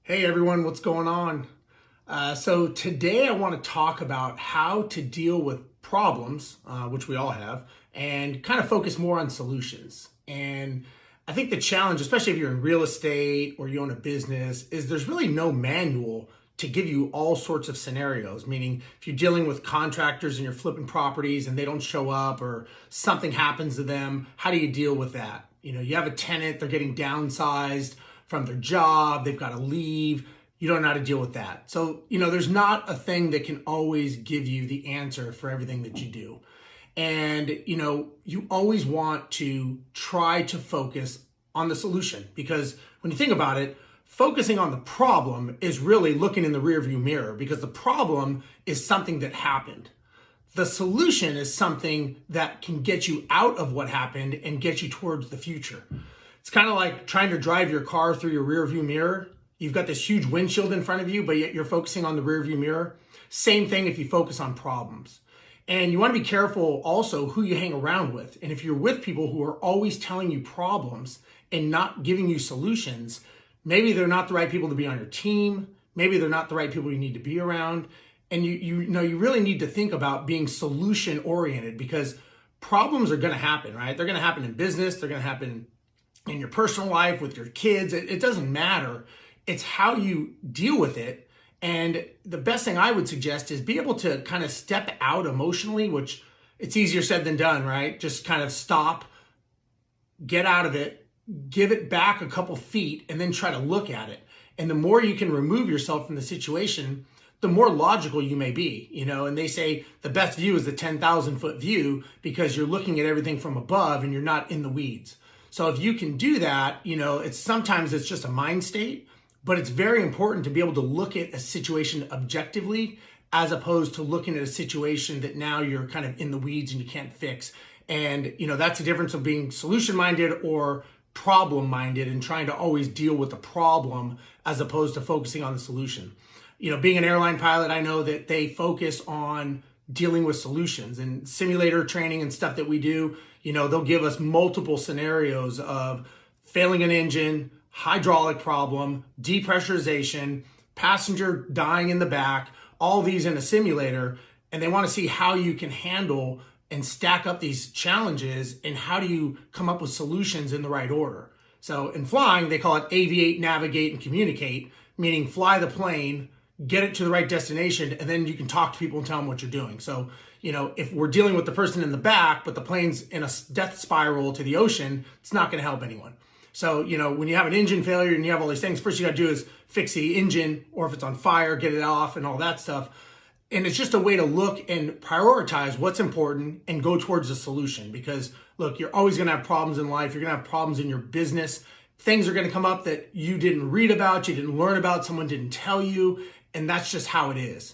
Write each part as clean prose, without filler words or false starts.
Hey everyone, what's going on? So today I want to talk about how to deal with problems, which we all have, and kind of focus more on solutions. And I think the challenge, especially if you're in real estate or you own a business, is there's really no manual to give you all sorts of scenarios. Meaning, if you're dealing with contractors and you're flipping properties and they don't show up or something happens to them, how do you deal with that? You have a tenant, they're getting downsized from their job, they've got to leave. You don't know how to deal with that. So, there's not a thing that can always give you the answer for everything that you do. And, you always want to try to focus on the solution, because when you think about it, focusing on the problem is really looking in the rearview mirror, because the problem is something that happened. The solution is something that can get you out of what happened and get you towards the future. It's kind of like trying to drive your car through your rearview mirror. You've got this huge windshield in front of you, but yet you're focusing on the rearview mirror. Same thing if you focus on problems. And you want to be careful also who you hang around with. And if you're with people who are always telling you problems and not giving you solutions, maybe they're not the right people to be on your team. Maybe they're not the right people you need to be around. And you really need to think about being solution oriented, because problems are going to happen, right? They're going to happen in business. They're going to happen in your personal life with your kids. It doesn't matter. It's how you deal with it. And the best thing I would suggest is be able to kind of step out emotionally, which it's easier said than done, right? Just kind of stop, get out of it, give it back a couple feet, and then try to look at it. And the more you can remove yourself from the situation, the more logical you may be, and they say the best view is the 10,000 foot view, because you're looking at everything from above and you're not in the weeds. So if you can do that, sometimes it's just a mind state, but it's very important to be able to look at a situation objectively, as opposed to looking at a situation that now you're kind of in the weeds and you can't fix. And, that's the difference of being solution minded or problem minded, and trying to always deal with the problem as opposed to focusing on the solution. Being an airline pilot, I know that they focus on dealing with solutions and simulator training and stuff that we do. They'll give us multiple scenarios of failing an engine, hydraulic problem, depressurization, passenger dying in the back, all these in a simulator. And they want to see how you can handle and stack up these challenges, and how do you come up with solutions in the right order. So in flying, they call it aviate, navigate, and communicate, meaning fly the plane, get it to the right destination, and then you can talk to people and tell them what you're doing. So, if we're dealing with the person in the back, but the plane's in a death spiral to the ocean, it's not going to help anyone. So, when you have an engine failure and you have all these things, first you got to do is fix the engine, or if it's on fire, get it off and all that stuff. And it's just a way to look and prioritize what's important and go towards the solution. Because look, you're always going to have problems in life. You're going to have problems in your business. Things are going to come up that you didn't read about, you didn't learn about, someone didn't tell you. And that's just how it is.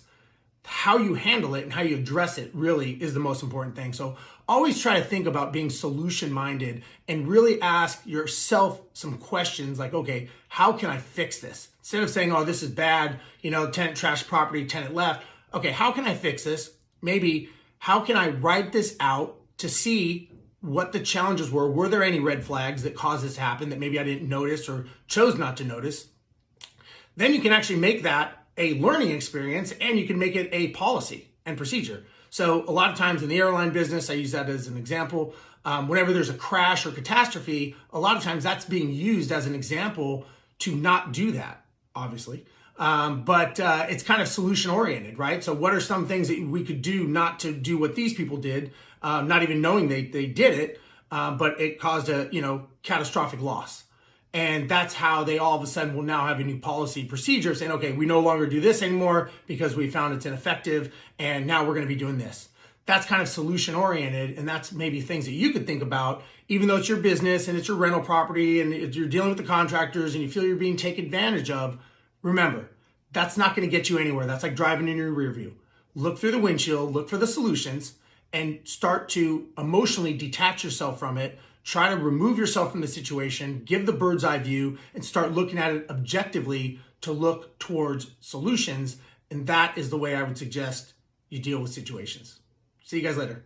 How you handle it and how you address it really is the most important thing. So always try to think about being solution minded and really ask yourself some questions like, okay, how can I fix this? Instead of saying, oh, this is bad, tenant trashed property, tenant left. Okay, how can I fix this? Maybe how can I write this out to see what the challenges were? Were there any red flags that caused this to happen that maybe I didn't notice or chose not to notice? Then you can actually make that a learning experience, and you can make it a policy and procedure. So a lot of times in the airline business, I use that as an example. Whenever there's a crash or catastrophe, a lot of times that's being used as an example to not do that, obviously. But it's kind of solution oriented, right? So what are some things that we could do not to do what these people did, not even knowing they did it, but it caused a catastrophic loss. And that's how they all of a sudden will now have a new policy procedure saying, okay, we no longer do this anymore because we found it's ineffective, and now we're going to be doing this. That's kind of solution oriented, and that's maybe things that you could think about, even though it's your business and it's your rental property and you're dealing with the contractors and you feel you're being taken advantage of. Remember, that's not going to get you anywhere. That's like driving in your rear view. Look through the windshield, look for the solutions, and start to emotionally detach yourself from it. Try to remove yourself from the situation, give the bird's eye view, and start looking at it objectively to look towards solutions. And that is the way I would suggest you deal with situations. See you guys later.